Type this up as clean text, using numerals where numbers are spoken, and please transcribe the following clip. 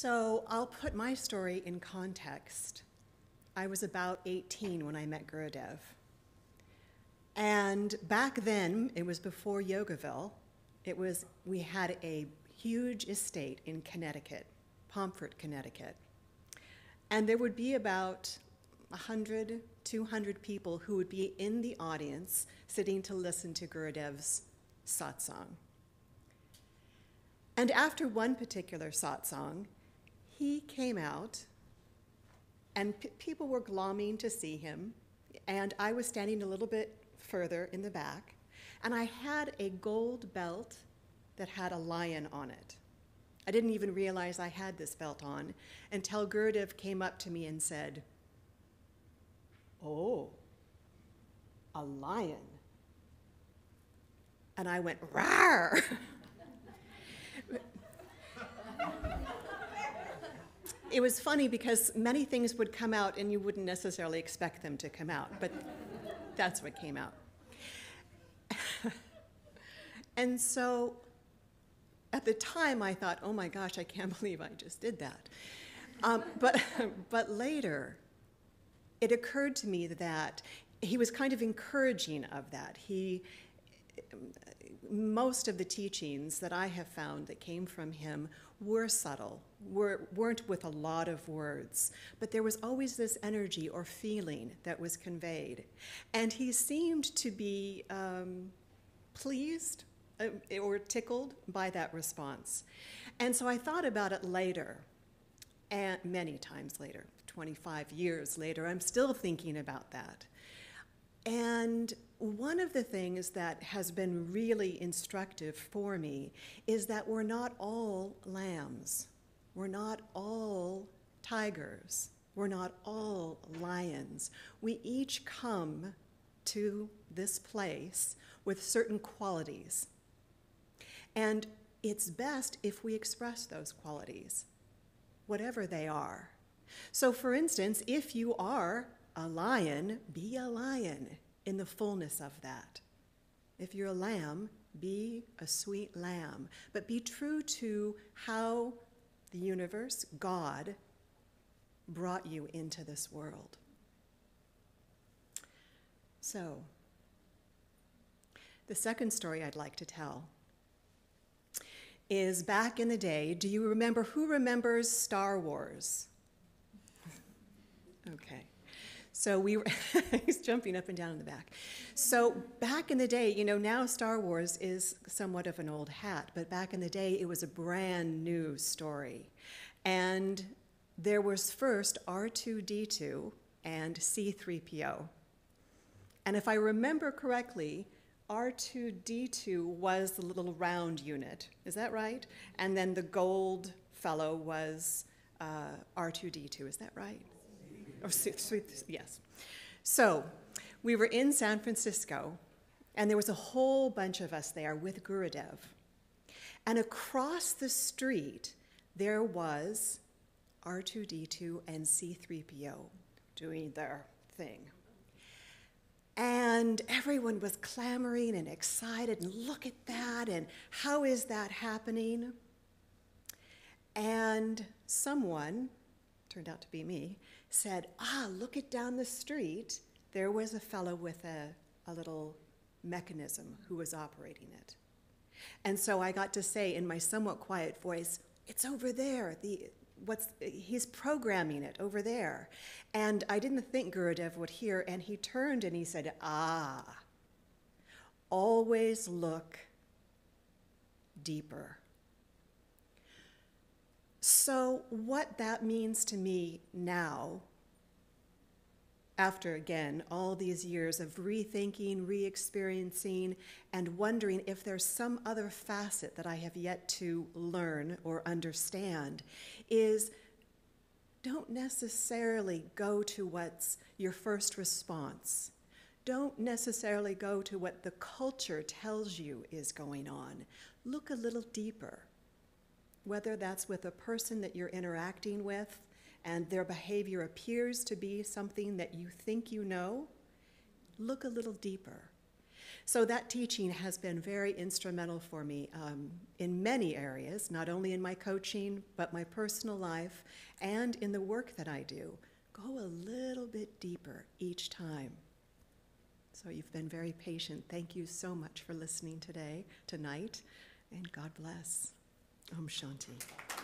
So I'll put my story in context. I was about 18 when I met Gurudev. And back then, it was before Yogaville, we had a huge estate in Connecticut, Pomfret, Connecticut. And there would be about 100, 200 people who would be in the audience sitting to listen to Gurudev's satsang. And after one particular satsang, he came out, and people were glomming to see him, and I was standing a little bit further in the back, and I had a gold belt that had a lion on it. I didn't even realize I had this belt on until Gurudev came up to me and said, "Oh, a lion." And I went, "Rawr!" It was funny because many things would come out and you wouldn't necessarily expect them to come out, but that's what came out. And so at the time I thought, oh my gosh, I can't believe I just did that. But later, it occurred to me that he was kind of encouraging of that. Most of the teachings that I have found that came from him were subtle, weren't with a lot of words, but there was always this energy or feeling that was conveyed. And he seemed to be pleased or tickled by that response. And so I thought about it later, and many times later, 25 years later, I'm still thinking about that. And one of the things that has been really instructive for me is that we're not all lambs. We're not all tigers. We're not all lions. We each come to this place with certain qualities. And it's best if we express those qualities, whatever they are. So for instance, if you are a lion, be a lion in the fullness of that. If you're a lamb, be a sweet lamb, but be true to how the universe, God, brought you into this world. So, the second story I'd like to tell is back in the day. Do you remember, who remembers Star Wars? Okay. So he's jumping up and down in the back. So back in the day, you know, now Star Wars is somewhat of an old hat, but back in the day it was a brand new story. And there was first R2-D2 and C-3PO. And if I remember correctly, R2-D2 was the little round unit, is that right? And then the gold fellow was R2-D2, is that right? Oh, yes. So we were in San Francisco, and there was a whole bunch of us there with Gurudev. And across the street, there was R2-D2 and C-3PO doing their thing. And everyone was clamoring and excited, and look at that, and how is that happening? And someone, turned out to be me, said, look at down the street. There was a fellow with a little mechanism who was operating it. And so I got to say in my somewhat quiet voice, it's over there. He's programming it over there. And I didn't think Gurudev would hear, and he turned and he said, always look deeper. So what that means to me now, after, again, all these years of rethinking, re-experiencing, and wondering if there's some other facet that I have yet to learn or understand, is don't necessarily go to what's your first response. Don't necessarily go to what the culture tells you is going on. Look a little deeper. Whether that's with a person that you're interacting with and their behavior appears to be something that you think you know, look a little deeper. So that teaching has been very instrumental for me in many areas, not only in my coaching, but my personal life and in the work that I do. Go a little bit deeper each time. So you've been very patient. Thank you so much for listening tonight, and God bless. Om Shanti.